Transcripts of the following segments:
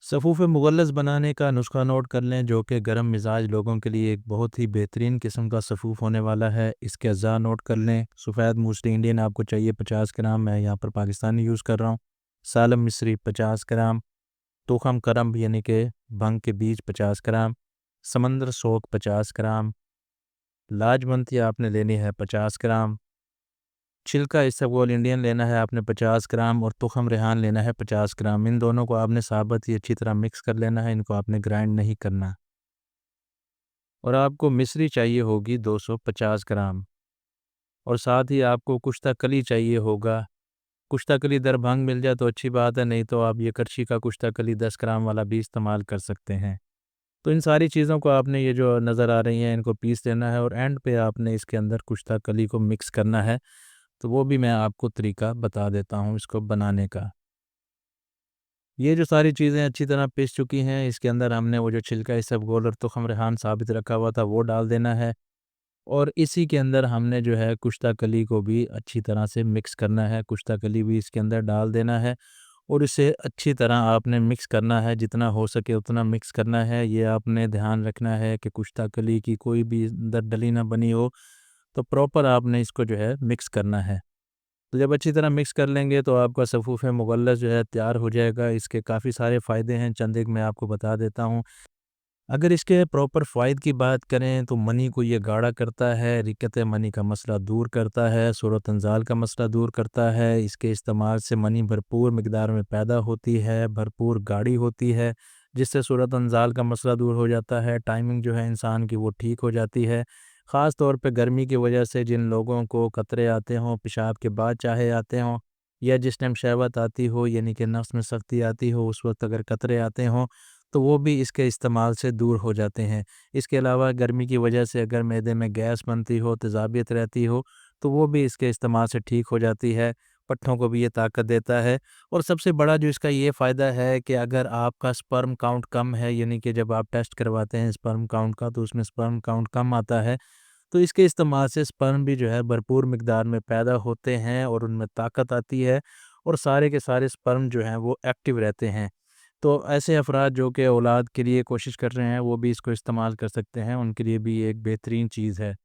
सफ़ूफ़ मुग़ल्लस बनाने का नुस्ख़ा नोट कर लें, जो कि गर्म मिज़ाज लोगों के लिए एक बहुत ही बेहतरीन किस्म का सफ़ूफ़ होने वाला है। इसके अज़्ज़ा नोट कर लें। सफ़ेद मूसली इंडियन आपको चाहिए 50 ग्राम, मैं यहाँ पर पाकिस्तानी यूज़ कर रहा हूँ। सालम मिस्री 50 ग्राम, तुख़म करम यानी कि भंग के बीज 50 ग्राम, समंदर सोक 50 ग्राम, लाजवंती आपने लेनी है 50 ग्राम, छिलका इसबगोल इंडियन लेना है आपने 50 ग्राम और तुख़म रेहान लेना है 50 ग्राम। इन दोनों को आपने साबुत ही अच्छी तरह मिक्स कर लेना है, इनको आपने ग्राइंड नहीं करना। और आपको मिश्री चाहिए होगी 250 ग्राम और साथ ही आपको कुश्ता कली चाहिए होगा। कुश्ता कली दरभंग मिल जाए तो अच्छी बात है, नहीं तो आप ये करछी का कुश्ता कली 10 ग्राम वाला भी इस्तेमाल कर सकते हैं। तो इन सारी चीज़ों को आपने ये जो नज़र आ रही हैं इनको पीस लेना है और एंड पे आपने इसके अंदर कुश्ता कली को मिक्स करना है। तो वो भी मैं आपको तरीका बता देता हूँ इसको बनाने का। ये जो सारी चीज़ें अच्छी तरह पिस चुकी हैं, इसके अंदर हमने वो जो छिलका इसबगोल और तुख़म रेहान साबित रखा हुआ था वो डाल देना है और इसी के अंदर हमने जो है कुश्ता कली को भी अच्छी तरह से मिक्स करना है। कुश्ता कली भी इसके अंदर डाल देना है और इसे अच्छी तरह आपने मिक्स करना है, जितना हो सके उतना मिक्स करना है। ये आपने ध्यान रखना है कि कुश्ता कली की कोई भी अंदर डली ना बनी हो, तो प्रॉपर आपने इसको जो है मिक्स करना है। तो जब अच्छी तरह मिक्स कर लेंगे तो आपका सफ़ूफ़ मुग़ल्लस जो है तैयार हो जाएगा। इसके काफ़ी सारे फ़ायदे हैं, चंद एक मैं आपको बता देता हूँ। अगर इसके प्रॉपर फ़ायदे की बात करें तो मनी को ये गाढ़ा करता है, रिक्कत मनी का मसला दूर करता है, सूरत इंज़ाल का मसला दूर करता है। इसके इस्तेमाल से मनी भरपूर मिक़दार में पैदा होती है, भरपूर गाढ़ी होती है, जिससे सूरत इंज़ाल का मसला दूर हो जाता है। टाइमिंग जो है इंसान की वो ठीक हो जाती है। ख़ास तौर पे गर्मी की वजह से जिन लोगों को कतरे आते हों, पेशाब के बाद चाहे आते हों या जिस टाइम शहवत आती हो यानी कि नफ़्स में सख्ती आती हो, उस वक़्त अगर कतरे आते हों तो वो भी इसके इस्तेमाल से दूर हो जाते हैं। इसके अलावा गर्मी की वजह से अगर मैदे में गैस बनती हो, तेज़ाबियत रहती हो, तो वो भी इसके इस्तेमाल से ठीक हो जाती है। पट्ठों को भी ये ताकत देता है और सबसे बड़ा जो इसका ये फ़ायदा है कि अगर आपका स्पर्म काउंट कम है, यानी कि जब आप टेस्ट करवाते हैं स्पर्म काउंट का तो उसमें स्पर्म काउंट कम आता है, तो इसके इस्तेमाल से स्पर्म भी जो है भरपूर मिक़दार में पैदा होते हैं और उनमें ताकत आती है और सारे के सारे स्पर्म जो हैं वो एक्टिव रहते हैं। तो ऐसे अफ़राद जो कि औलाद के लिए कोशिश कर रहे हैं, वो भी इसको इस्तेमाल कर सकते हैं, उनके लिए भी ये एक बेहतरीन चीज़ है।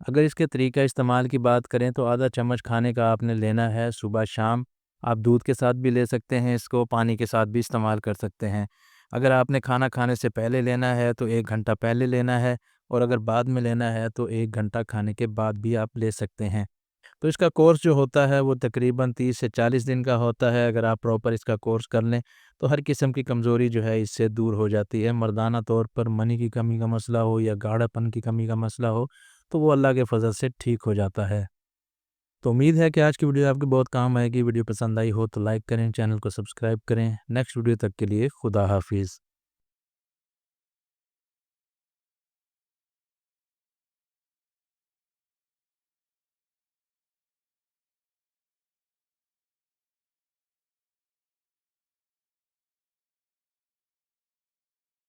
अगर इसके तरीका इस्तेमाल की बात करें तो आधा चम्मच खाने का आपने लेना है सुबह-शाम। आप दूध के साथ भी ले सकते हैं इसको, पानी के साथ भी इस्तेमाल कर सकते हैं। अगर आपने खाना खाने से पहले लेना है तो 1 घंटा पहले लेना है और अगर बाद में लेना है तो 1 घंटा खाने के बाद भी आप ले सकते हैं। तो इसका कोर्स जो होता है वो तकरीबन 30 से 40 दिन का होता है। अगर आप प्रॉपर इसका कोर्स कर लें तो हर किस्म की कमज़ोरी जो है इससे दूर हो जाती है। मर्दाना तौर पर मनी की कमी का मसला हो या गाढ़ापन की कमी का मसला हो, तो वो अल्लाह के फ़ज़ल से ठीक हो जाता है। तो उम्मीद है कि आज की वीडियो आपके बहुत काम आएगी। वीडियो पसंद आई हो तो लाइक करें, चैनल को सब्सक्राइब करें। नेक्स्ट वीडियो तक के लिए खुदा हाफ़िज़।